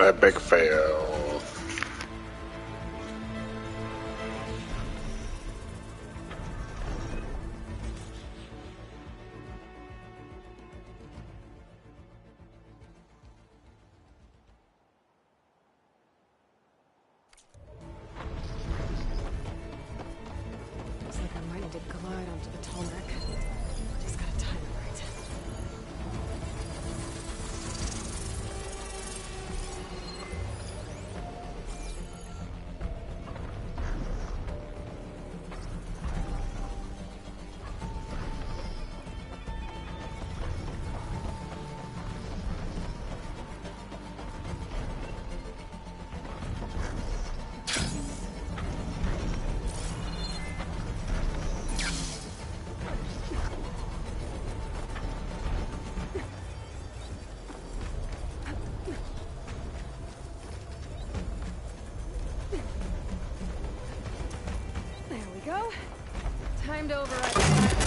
Epic fail. Looks like I might need to glide onto the tallneck. Just gotta time it right. There we go. Time to override the platform.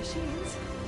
machines.